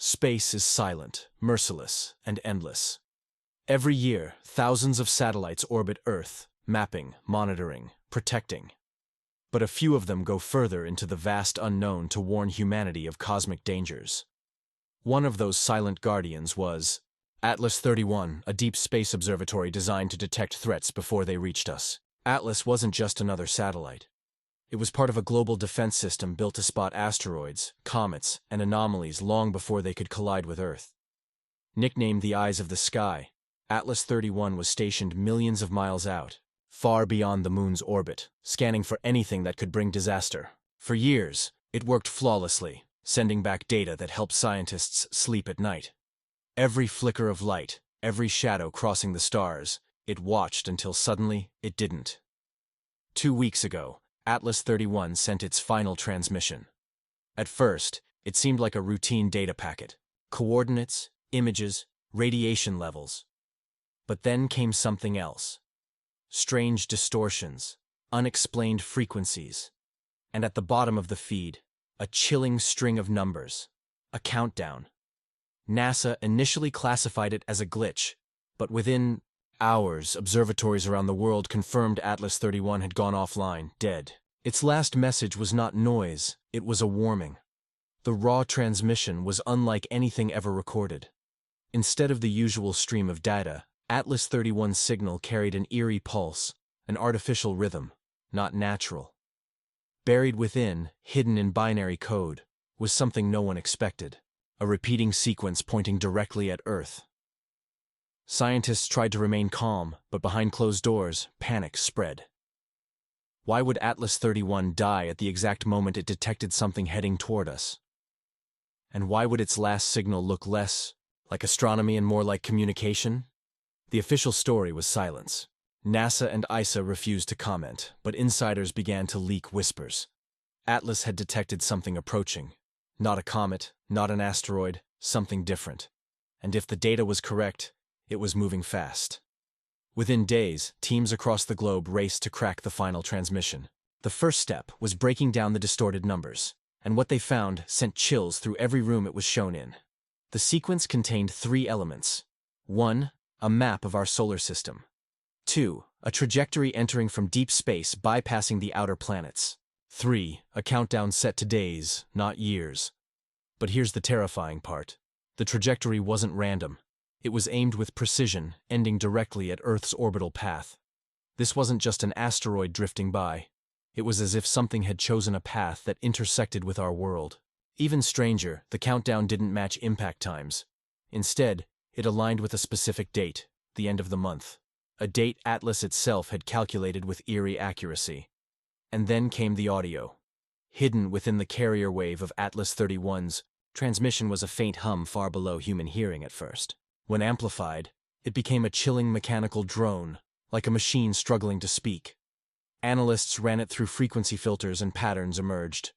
Space is silent, merciless, and endless. Every year, thousands of satellites orbit Earth, mapping, monitoring, protecting. But a few of them go further into the vast unknown to warn humanity of cosmic dangers. One of those silent guardians was Atlas 31, a deep space observatory designed to detect threats before they reached us. Atlas wasn't just another satellite. It was part of a global defense system built to spot asteroids, comets, and anomalies long before they could collide with Earth. Nicknamed the Eyes of the Sky, Atlas 31 was stationed millions of miles out, far beyond the Moon's orbit, scanning for anything that could bring disaster. For years, it worked flawlessly, sending back data that helped scientists sleep at night. Every flicker of light, every shadow crossing the stars, it watched until suddenly it didn't. 2 weeks ago, Atlas 31 sent its final transmission. At first, it seemed like a routine data packet. Coordinates, images, radiation levels. But then came something else. Strange distortions, unexplained frequencies. And at the bottom of the feed, a chilling string of numbers. A countdown. NASA initially classified it as a glitch, but within hours, observatories around the world confirmed Atlas 31 had gone offline, dead. Its last message was not noise, it was a warning. The raw transmission was unlike anything ever recorded. Instead of the usual stream of data, Atlas 31's signal carried an eerie pulse, an artificial rhythm, not natural. Buried within, hidden in binary code, was something no one expected, a repeating sequence pointing directly at Earth. Scientists tried to remain calm, but behind closed doors, panic spread. Why would Atlas 31 die at the exact moment it detected something heading toward us? And why would its last signal look less like astronomy and more like communication? The official story was silence. NASA and ESA refused to comment, but insiders began to leak whispers. Atlas had detected something approaching. Not a comet, not an asteroid, something different. And if the data was correct, it was moving fast. Within days, teams across the globe raced to crack the final transmission. The first step was breaking down the distorted numbers, and what they found sent chills through every room it was shown in. The sequence contained 3 elements. 1, a map of our solar system. 2, a trajectory entering from deep space bypassing the outer planets. 3, a countdown set to days, not years. But here's the terrifying part. The trajectory wasn't random. It was aimed with precision, ending directly at Earth's orbital path. This wasn't just an asteroid drifting by. It was as if something had chosen a path that intersected with our world. Even stranger, the countdown didn't match impact times. Instead, it aligned with a specific date, the end of the month. A date Atlas itself had calculated with eerie accuracy. And then came the audio. Hidden within the carrier wave of Atlas 31's transmission was a faint hum far below human hearing at first. When amplified, it became a chilling mechanical drone, like a machine struggling to speak. Analysts ran it through frequency filters and patterns emerged.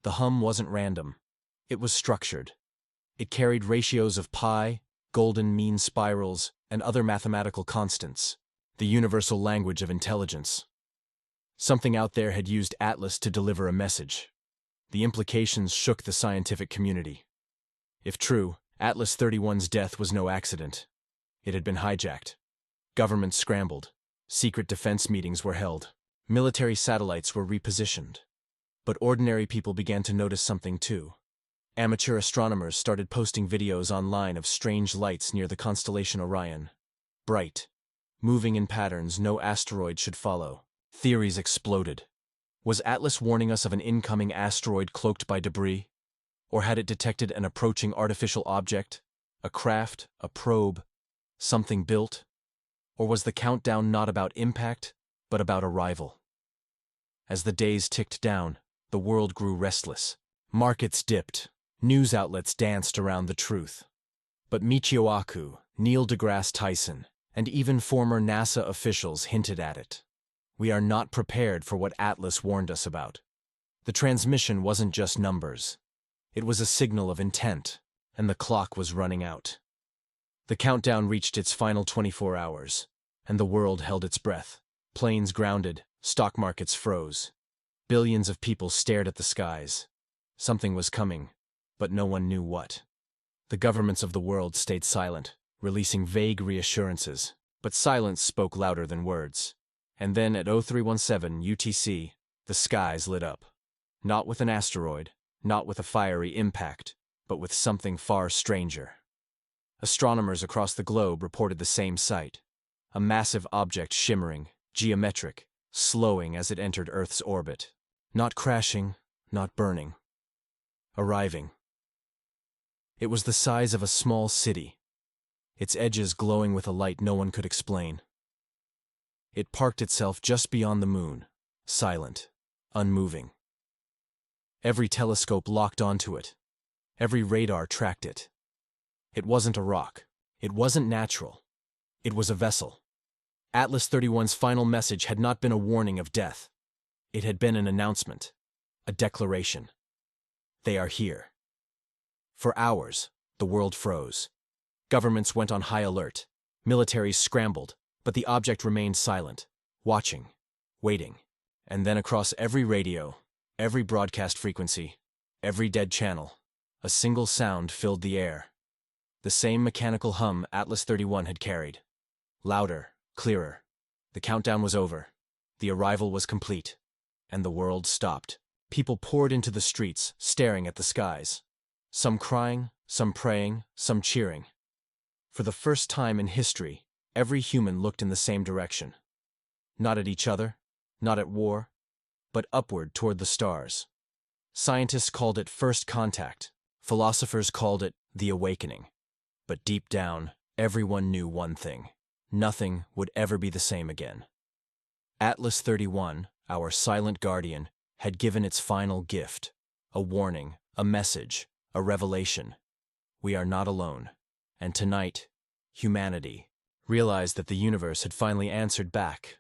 The hum wasn't random. It was structured. It carried ratios of pi, golden mean spirals, and other mathematical constants, the universal language of intelligence. Something out there had used Atlas to deliver a message. The implications shook the scientific community. If true, Atlas 31's death was no accident. It had been hijacked. Governments scrambled. Secret defense meetings were held. Military satellites were repositioned. But ordinary people began to notice something too. Amateur astronomers started posting videos online of strange lights near the constellation Orion. Bright, moving in patterns no asteroid should follow. Theories exploded. Was Atlas warning us of an incoming asteroid cloaked by debris? Or had it detected an approaching artificial object? A craft? A probe? Something built? Or was the countdown not about impact, but about arrival? As the days ticked down, the world grew restless. Markets dipped. News outlets danced around the truth. But Michio Kaku, Neil deGrasse Tyson, and even former NASA officials hinted at it. We are not prepared for what Atlas warned us about. The transmission wasn't just numbers. It was a signal of intent, and the clock was running out. The countdown reached its final 24 hours, and the world held its breath. Planes grounded, stock markets froze. Billions of people stared at the skies. Something was coming, but no one knew what. The governments of the world stayed silent, releasing vague reassurances, but silence spoke louder than words. And then at 0317 UTC, the skies lit up. Not with an asteroid, not with a fiery impact, but with something far stranger. Astronomers across the globe reported the same sight. A massive object shimmering, geometric, slowing as it entered Earth's orbit. Not crashing, not burning. Arriving. It was the size of a small city, its edges glowing with a light no one could explain. It parked itself just beyond the moon, silent, unmoving. Every telescope locked onto it. Every radar tracked it. It wasn't a rock. It wasn't natural. It was a vessel. Atlas 31's final message had not been a warning of death. It had been an announcement, a declaration. They are here. For hours, the world froze. Governments went on high alert. Militaries scrambled, but the object remained silent, watching, waiting. And then across every radio, every broadcast frequency, every dead channel, a single sound filled the air. The same mechanical hum Atlas 31 had carried. Louder, clearer. The countdown was over. The arrival was complete. And the world stopped. People poured into the streets, staring at the skies. Some crying, some praying, some cheering. For the first time in history, every human looked in the same direction. Not at each other, not at war, but upward toward the stars. Scientists called it first contact. Philosophers called it the awakening. But deep down, everyone knew one thing. Nothing would ever be the same again. Atlas 31, our silent guardian, had given its final gift. A warning, a message, a revelation. We are not alone. And tonight, humanity realized that the universe had finally answered back